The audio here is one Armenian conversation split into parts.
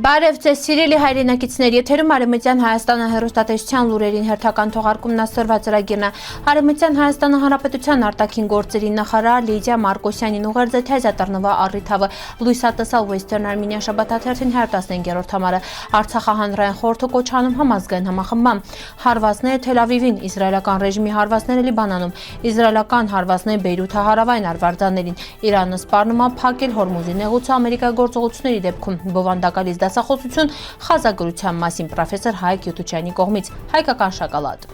Բարև ձեզ սիրելի հայրենակիցներ, եթերում Արևմտյան Հայաստանը հեռուստատեսության լուրերին հերթական թողարկումն ասորվա ծրագիրն է։ Արևմտյան Հայաստանը Հանրապետության արտաքին գործերի նախարար Լիդիա Մարկոսյանին ուղերձ է թեզա տրնվա առիթավը լույսատեսալ Western Armenia շաբաթաթերթին 15-րդ համարը Արցախը հանրային խորհուրդը կոչանում համազգային համախմբան։ Հարվածները Թել Ավիվին, իսրայելական ռեժիմի հարվածները Լիբանանում, իսրայելական հարվածները Բեյրութի հարավային արվարձաններին, Իրանը սպառնում է փակել Հորմուզի նեղուցը Ամերիկայի գործողությունների դեպքում բովանդակալից դասախոսություն խազագրության մասին պրոֆեսոր Հայկ Յութուչյանի կողմից հայկական շոկոլադ։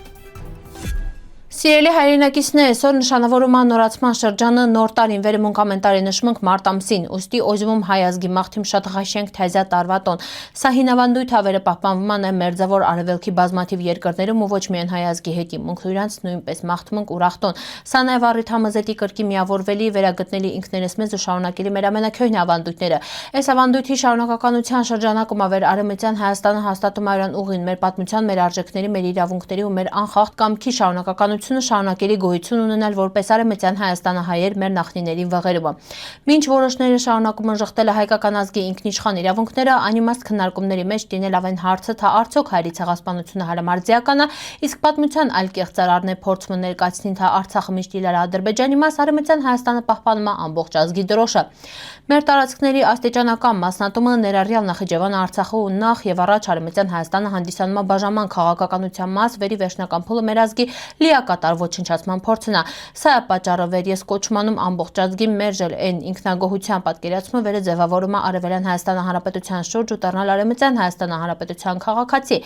Սիրելի հայրենակիցներ, այսօր նշանավորում է նորացման շրջանը նոր տարին վերում կոմենտարի նշմունք մարտ ամսին, ուստի օժմում հայ ազգի մաղթիմ շատ ղաշենք թեզա տարվատոն։ Սա հինավանդույթ ավերը պահպանվում է մերձավոր արևելքի բազմաթիվ երկրներում ու ոչ միայն հայ ազգի հետի, մունք իրանց նույնպես մաղթմունք ուրախտոն։ Սա նաև առիթ համազետի կրկի միավորվելի վերագտնելի ինքներս մեզ ու շարունակելի մեր ամենակյոյն ավանդույթները։ Այս ավանդույթի շարունակականության շրջանակում ավեր Արևմտյան Հայաստանը հաստատում է իրան ուղին մեր պատմության, մեր արժեքների, մեր իրավունքների ու մեր անխախտ կամքի շարունակականություն շարունակելի գոյություն ունենալ որպես Արևմտյան Հայաստանը հայեր մեր նախնիների վղերումը։ Մինչ որոշները շարունակում են ժխտել հայկական ազգի ինքնիշխան իրավունքները, անիմաստ քննարկումների մեջ տինել ավեն հարցը, թե արդյոք հայերի ցեղասպանությունը հարամարձիական է, իսկ պատմության այլ կեղծարարն է փորձում ներկայացնել, թե Արցախը միշտ իլար Ադրբեջանի մաս, Արևմտյան Հայաստանը պահպանում է ամբողջ ազգի դրոշը։ Մեր տարածքների աստիճանական մասնատումը ներառյալ Նախիջևան Արցախը ու նախ եւ առաջ Արևմտյան Հայաստանը հանդիսանում է բաժանման քաղաքականության մաս, վերի վերջնական փուլը մեր ազգի լիակատար ոչնչացման փորձն է։ Սա է պատճառը, որ ես կոչմանում ամբողջ ազգի մերժել այն ինքնագոհության պատկերացումը, որը ձևավորում է Արևելյան Հայաստան Հանրապետության շուրջ ու դառնալ Արևմտյան Հայաստան Հանրապետության քաղաքացի։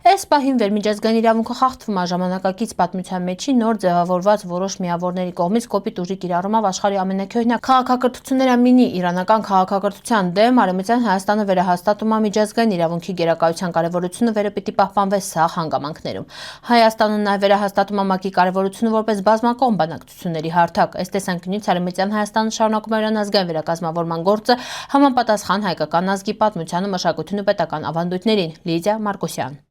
Այս պահին վերմիջազգային իրավունքը խախտվում է ժամանակակից պատմության մեջի նոր ձևավորված որոշ միավորների կողմից կոպիտ ուժի կիրառումով աշխարհի ամենակյոյնակ քաղաքակրթությունները մինի իրանական քաղաքակրթության դեմ Արևմտյան Հայաստանը վերահաստատում է միջազգային իրավունքի գերակայության կարևորությունը, որը պիտի պահպանվի սաղ հանգամանքներում։ Հայաստանը նաև վերահաստատում է ՄԱԿ-ի կարևորությունը որպես բազմակողմ բանակցությունների հարթակ։ Այս տեսանկյունից Արևմտյան Հայաստանը շարունակում է իրան ազգային վերակազմավորման գործը համապատասխան հայկական ազգի պատմությանը, մշակույթին ու պետական ավանդույթներին։ Լիդիա Մարկոսյան։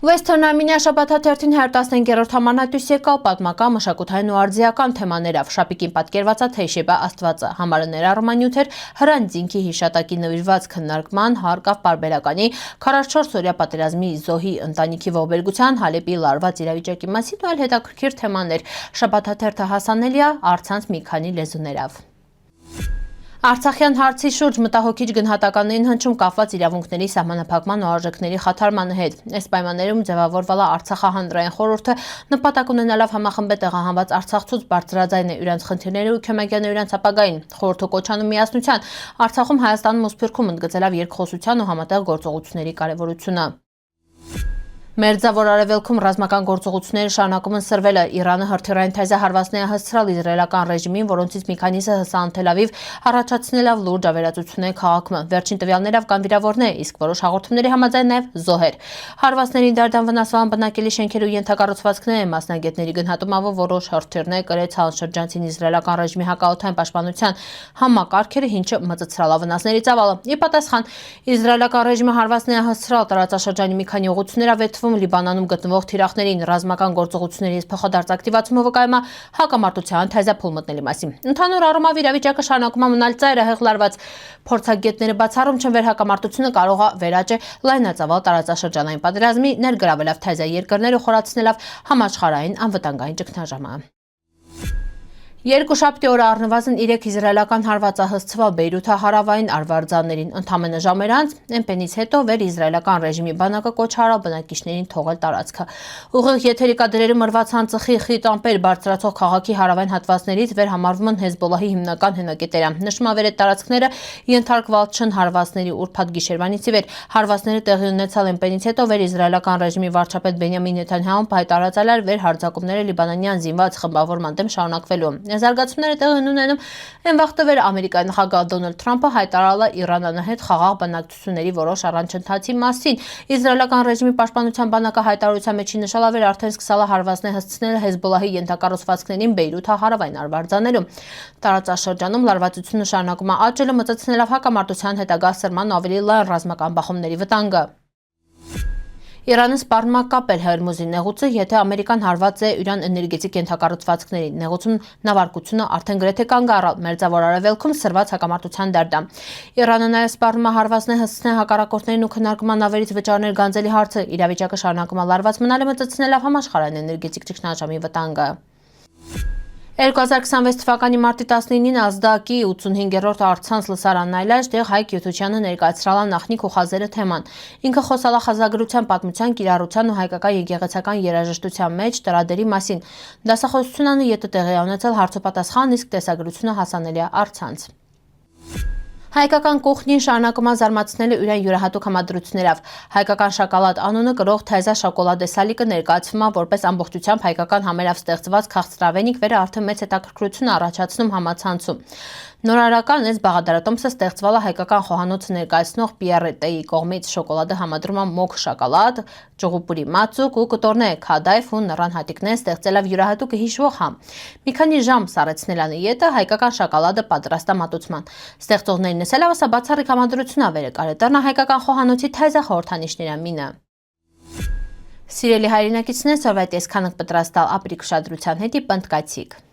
Western Armenia շաբաթաթերթին 15-րդ համարն այդուս եկալ պատմական, մշակութային ու արձիական թեմաներով շապիկին պատկերված է Թեյշեբա Աստվածը, համարը ներառում է նյութեր Հրանձինքի հիշատակի նվիրված քննարկման, հարկավ պարբերականի, 44-օրյա պատերազմի զոհի ընտանիքի ողբերգության, Հալեպի լարված իրավիճակի մասին ու այլ հետաքրքիր թեմաներ։ Շաբաթաթերթը հասանելի է առցանց մի քանի լեզուներով։ Արցախյան հարցի շուրջ մտահոգիչ գնահատականներին հնչում կապված իրավունքների սահմանափակման ու արժեքների խաթարման հետ։ Այս պայմաններում ձևավորվել է Արցախը հանրային խորհուրդը, նպատակ ունենալով համախմբել տեղահանված արցախցուց բարձրաձայնել իրենց խնդիրները ու քմագանել իրենց ապագային։ Խորհուրդը կոչանում միասնության, Արցախում, Հայաստանում ու Սփյուռքում ընդգծելով երկխոսության ու համատեղ գործողությունների կարևորությունը։ Մերձավոր արևելքում ռազմական գործողությունները շարունակում են սրվել, Իրանը հրթիռային թեզա հարվածներ հասցրել իսրայելական ռեժիմին, որոնցից մի քանիսը հասան Թել Ավիվ, առաջացնելով լուրջ ավերածություններ քաղաքում։ Վերջին տվյալներով կան վիրավորներ, իսկ որոշ հաղորդումների համաձայն նաև զոհեր։ Հարվածների դարդան վնասվել բնակելի շենքեր ու ենթակառուցվածքներ, մասնագետների գնահատումով որոշ հրթիռներ կրեցան շրջանցին իսրայելական ռեժիմի հակաօդային պաշտպանության համակարգերը, ինչը մծցրալ վնասների ծավալը։ Ի պատասխան իսրայելական ռեժիմը հարվածներ հասցրել տարածաշրջանի մի քանի ուղղություններով Լիբանանում գտնվող թիրախներին ռազմական գործողությունների փոխադարձ ակտիվացումը վկայում է հակամարտության թեզափուլ մտնելի մասին։ Ընդհանուր առումով իրավիճակը շարունակում է մնալ ծայրահեղ լարված։ Փորձագետները բացառում չեն, որ հակամարտությունը կարող է վերաճել լայնածավալ տարածաշրջանային պատերազմի, ներգրավելով թեզա երկրները խորացնելով համաշխարհային անվտանգային ճգնաժամը։ Երկուշաբթի օրը առնվազն 3 իսրայելական հարված է հսցվել Բեյրութի հարավային արվարձաններին։ Ընդամենը ժամեր անց այնպես հետո վեր իսրայելական ռեժիմի բանակը կոչ արել բնակիչներին թողել տարածքը։ Ուղիղ եթերի կադրերում մրված հանցխի խիտ ամպեր բարձրացող քաղաքի հարավային հատվածներից վեր համարվում են Հեզբոլլահի հիմնական հենակետերը։ Նշվում է, որ այդ տարածքները ենթարկվել չեն հարվածների ուրբաթ գիշերվանից ի վեր։ Հարվածները տեղի ունեցալ այնպես հետո վեր իսրայելական ռեժիմի վարչապետ Բենյամին Նեթանյահուն հայտարարել էր, որ հարձակումները լիբանանյան զինված խմբավորման դեմ շարունակվելու։ Զարգացումները տեղի են ունենում այն վաղտը վեր Ամերիկայի նախագահ Դոնալդ Թրամփը հայտարարել է Իրանն հետ խաղաղ բանակցությունների որոշ առաջընթացի մասին։ Իսրայելական ռեժիմի պաշտպանության բանակը հայտարարության մեջ նշել է, որ արդեն սկսել է հարվածներ հասցնել Հեզբոլլահի ենթակառուցվածքներին Բեյրութի հարավային արվարձաններում։ Տարածաշրջանում լարվածությունը շարունակում է աճել, մծցնելով հակամարտության հետագա սրման ավելի լայն ռազմական բախումների վտանգը։ Իրանը սպառնում է կապել Հորմուզի նեղուցը, եթե ամերիկան հարված է Իրան էներգետիկ ենթակառուցվածքների նեղուցում նավարկությունը արդեն գրեթե կանգ առավ Մերձավոր Արևելքում սրված հակամարտության դարդամ։ Իրանը նաև սպառնում է հարվածներ հասցնել հակառակորդներին ու քննարկում նավերից վճարներ գանձելի հարցը, իրավիճակը շարունակում է լարված մնալ մտցնելով համաշխարհային էներգետիկ ճգնաժամի վտանգը։ 2026 թվականի մարտի 19-ին Ազդակի 85-րդ առցանց լսարանն այլայր տեղ Հայկ Յոթությանը ներկայացրալ է նախնիկ ու խազերը թեման։ Ինքը խոսալ է խազագրության պատմության, կիրառության ու հայկական եկեղեցական երաժշտության մեջ տրադերի մասին։ Դասախոսությունն ետը տեղի ունեցել հարցոպատասխան, իսկ տեսագրությունը հասանելի է առցանց։ Հայկական կողքին շարունակում է զարմացնելը իրեն յուրահատուկ համադրություններով։ Հայկական շոկոլադ անունը կրող թայզա շոկոլադե սալիկը ներկայացվում է որպես ամբողջությամբ հայկական համերով ստեղծված քաղցրավենիք, վերը արդեն մեծ հետաքրքրություն առաջացնում համացանցում։ Նորարարական այս բաղադրատոմսը ստեղծվել է հայկական խոհանոցը ներկայացնող Պիեռետեի կողմից։ Շոկոլադը համադրում է մոկ շոկոլադ, ճղուպուրի մածուկ ու կտորնե քադայֆ ու նռան հատիկներ ստեղծելով յուրահատուկ հիշվող համ։ Մի քանի ժամ սառեցնելան ետը հայկական շոկոլադը պատրաստ է մատուցման։ Ստեղծողներին նսելով սա բացառիկ համադրություն ավերը կարետառնա հայկական խոհանոցի թայզա խորհրդանիշների մինը։ Սիրելի հայրենակիցներ, սովետ ես քանակ պատրաստալ ապրիկ ուշադրության հետի պնդկացիք։